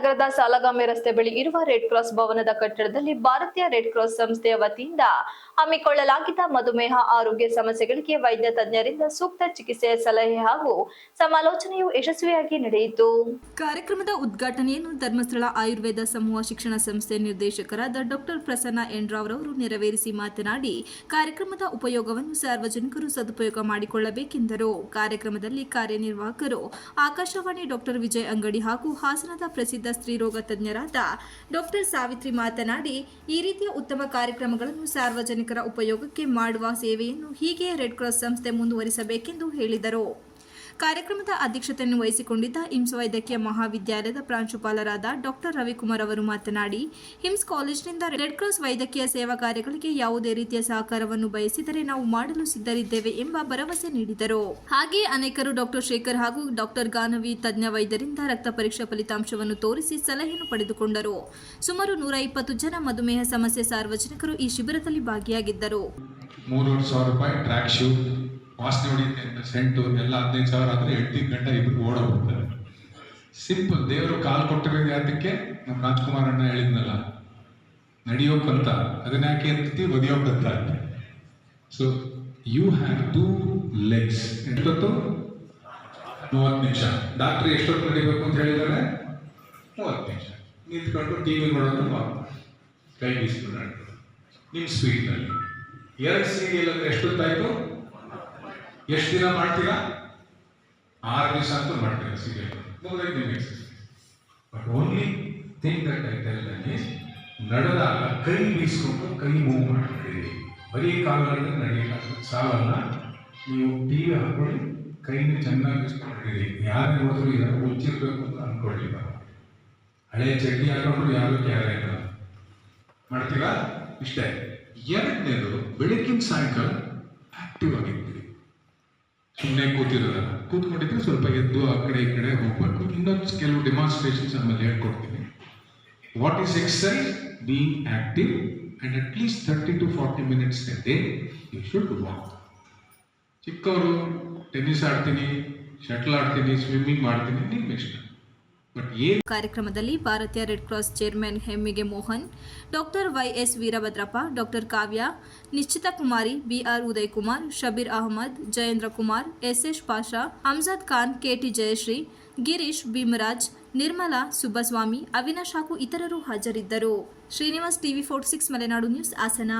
ನಗರದ ಸಾಲಗಾಮೆ ರಸ್ತೆ ಬಳಿ ಇರುವ ರೆಡ್ ಕ್ರಾಸ್ ಭವನದ ಕಟ್ಟಡದಲ್ಲಿ ಭಾರತೀಯ ರೆಡ್ ಕ್ರಾಸ್ ಸಂಸ್ಥೆಯ ವತಿಯಿಂದ ಹಮ್ಮಿಕೊಳ್ಳಲಾಗಿದ್ದ ಮಧುಮೇಹ ಆರೋಗ್ಯ ಸಮಸ್ಯೆಗಳಿಗೆ ವೈದ್ಯ ತಜ್ಞರಿಂದ ಸೂಕ್ತ ಚಿಕಿತ್ಸೆಯ ಸಲಹೆ ಹಾಗೂ ಸಮಾಲೋಚನೆಯು ಯಶಸ್ವಿಯಾಗಿ ನಡೆಯಿತು. ಕಾರ್ಯಕ್ರಮದ ಉದ್ಘಾಟನೆಯನ್ನು ಧರ್ಮಸ್ಥಳ ಆಯುರ್ವೇದ ಸಮೂಹ ಶಿಕ್ಷಣ ಸಂಸ್ಥೆ ನಿರ್ದೇಶಕರಾದ ಡಾಕ್ಟರ್ ಪ್ರಸನ್ನ ಎನ್ ರಾವ್ ರವರು ನೆರವೇರಿಸಿ ಮಾತನಾಡಿ, ಕಾರ್ಯಕ್ರಮದ ಉಪಯೋಗವನ್ನು ಸಾರ್ವಜನಿಕರು ಸದುಪಯೋಗ ಮಾಡಿಕೊಳ್ಳಬೇಕೆಂದರು. ಕಾರ್ಯಕ್ರಮದಲ್ಲಿ ಕಾರ್ಯನಿರ್ವಾಹಕರು ಆಕಾಶವಾಣಿ ಡಾಕ್ಟರ್ ವಿಜಯ್ ಅಂಗಡಿ ಹಾಗೂ ಹಾಸನದ ಪ್ರಸಿದ್ಧ ಸ್ತ್ರೀರೋಗ ತಜ್ಞರಾದ ಡಾಕ್ಟರ್ ಸಾವಿತ್ರಿ ಮಾತನಾಡಿ, ಈ ರೀತಿಯ ಉತ್ತಮ ಕಾರ್ಯಕ್ರಮಗಳನ್ನು ಸಾರ್ವಜನಿಕರ ಉಪಯೋಗಕ್ಕೆ ಮಾಡುವ ಸೇವೆಯನ್ನು ಹೀಗೆ ರೆಡ್ ಕ್ರಾಸ್ ಸಂಸ್ಥೆ ಮುಂದುವರಿಸಬೇಕೆಂದು ಹೇಳಿದರು. ಕಾರ್ಯಕ್ರಮದ ಅಧ್ಯಕ್ಷತೆಯನ್ನು ವಹಿಸಿಕೊಂಡಿದ್ದ ಹಿಮ್ಸ್ ವೈದ್ಯಕೀಯ ಮಹಾವಿದ್ಯಾಲಯದ ಪ್ರಾಂಶುಪಾಲರಾದ ಡಾಕ್ಟರ್ ರವಿಕುಮಾರ್ ಅವರು ಮಾತನಾಡಿ, ಹಿಮ್ಸ್ ಕಾಲೇಜಿನಿಂದ ರೆಡ್ ಕ್ರಾಸ್ ವೈದ್ಯಕೀಯ ಸೇವಾ ಕಾರ್ಯಗಳಿಗೆ ಯಾವುದೇ ರೀತಿಯ ಸಹಕಾರವನ್ನು ಬಯಸಿದರೆ ನಾವು ಮಾಡಲು ಸಿದ್ಧರಿದ್ದೇವೆ ಎಂಬ ಭರವಸೆ ನೀಡಿದರು. ಹಾಗೆಯೇ ಅನೇಕರು ಡಾಕ್ಟರ್ ಶೇಖರ್ ಹಾಗೂ ಡಾಕ್ಟರ್ ಗಾನವಿ ತಜ್ಞ ವೈದ್ಯರಿಂದ ರಕ್ತ ಪರೀಕ್ಷಾ ಫಲಿತಾಂಶವನ್ನು ತೋರಿಸಿ ಸಲಹೆಯನ್ನು ಪಡೆದುಕೊಂಡರು. ಸುಮಾರು 120 ಜನ ಮಧುಮೇಹ ಸಮಸ್ಯೆ ಸಾರ್ವಜನಿಕರು ಈ ಶಿಬಿರದಲ್ಲಿ ಭಾಗಿಯಾಗಿದ್ದರು. 3,500 ರೂಪಾಯಿ ಟ್ರ್ಯಾಕ್ ಶೂ, ವಾಸನೆ ಹೊಡಿಯುತ್ತೆ ಅಂತ ಸೆಂಟು ಎಲ್ಲ 15,000 ಆದರೆ 8 ಗಂಟೆ ಇಬ್ಬರು ಓಡೋಗ್ಬಿಡ್ತಾರೆ. ಸಿಂಪಲ್. ದೇವರು ಕಾಲು ಕೊಟ್ಟಿರೋದು ಯಾತಕ್ಕೆ? ನಮ್ಮ ರಾಜ್ಕುಮಾರ್ ಅಣ್ಣ ಹೇಳಿದ್ನಲ್ಲ, ನಡೆಯೋಕ್ಕಂತ, ಅದನ್ನ ಯಾಕೆ ಅಂತೀವಿ? ಒದಿಯೋಕ್ಕಂತ. So you have 2 legs. ಎಷ್ಟೊತ್ತು? 30 ನಿಮಿಷ. ಡಾಕ್ಟ್ರ್ ಎಷ್ಟೊತ್ತು ನಡಿಬೇಕು ಅಂತ ಹೇಳಿದ್ದಾರೆ? 30 ನಿಮಿಷ. ನಿಂತ್ಕೊಂಡು ಟಿವಿ ನೋಡೋದು, ಕೈ ಬೀಸ್ಕೊಂಡು ನಿಮ್ಮ ಸ್ಪೀಡ್ನಲ್ಲಿ 2 ಸೀರಿಯಲ್ ಅಂದರೆ ಎಷ್ಟೊತ್ತಾಯಿತು? ಎಷ್ಟು ದಿನ ಮಾಡ್ತೀರಾ? 6 ದಿವಸ ಅಂತೂ ಮಾಡ್ತೀರಾ ಸೀರಿಯಲ್. ಮುಗಿದೈದು ನಿಮ್ಮ exercise. But only thing that I tell that ನಡೆದಾಗ ಕೈ ಬೀಸ್ಕೊಂಡು ಕೈ ಮೂವ್ ಮಾಡ್ತೀರಿ. ಬರೀ ಕಾಲಲ್ಲಿ ನಡೆಯೋಕ್ಕಾಗಲ್ಲ, ಸಾಲಲ್ಲ. ನೀವು ಟಿ ವಿ ಹಾಕೊಳ್ಳಿ, ಕೈನ ಚೆನ್ನಾಗಿ ಬೀಸ್ಕೊಂಡಿರಿ. ಯಾರು ನೋಡಿದ್ರು ಯಾರು ಮುಚ್ಚಿರ್ಬೇಕು ಅಂತ ಅಂದ್ಕೊಳ್ಳಿ. ಹಳೆ ಚಡ್ಡಿ ಹಾಕೊಂಡ್ರು ಯಾರು ಕ್ಯಾರ ಇಲ್ಲ. ಮಾಡ್ತೀರಾ? ಇಷ್ಟೇ. ಎರಡನೇದು, ಬೆಳಗ್ಗಿನ ಸಾಯಂಕಾಲ ಆಕ್ಟಿವ್ ಆಗಿರ್ತೀರಿ. ಸುಮ್ಮನೆ ಕೂತ್ಕೊಂಡಿದ್ರೆ ಸ್ವಲ್ಪ ಎದ್ದು ಆ ಕಡೆ ಈ ಕಡೆ ಹೋಗ್ಬೇಕು. ಇನ್ನೊಂದು ಕೆಲವು ಡೆಮಾನ್ಸ್ಟ್ರೇಷನ್ಸ್ ಆಮೇಲೆ ಹೇಳ್ಕೊಡ್ತೀನಿ. What is exercise? Being active and at least 30 to 40 minutes a day you should walk. ಚಿಕ್ಕವರು ಟೆನ್ನಿಸ್ ಆಡ್ತೀನಿ, ಶಟಲ್ ಆಡ್ತೀನಿ, ಸ್ವಿಮ್ಮಿಂಗ್ ಮಾಡ್ತೀನಿ, ನಿಮ್ಮ ಇಷ್ಟ. ಕಾರ್ಯಕ್ರಮದಲ್ಲಿ ಭಾರತೀಯ red cross chairman Hemmige Mohan, doctor YS Veerabhadrappa, doctor Kavya, Nishchita Kumari, BR Uday Kumar, Shabeer Ahmed, Jayendra Kumar, SS Pasha, Amjad Khan, KT Jayashree, Girish, Bheemraj, Nirmala, Subbaswamy, Avinash ಹಾಗೂ ಇತರರು ಹಾಜರಿದ್ದರು. Srinivas, TV 46 Malenadu news, Hassan.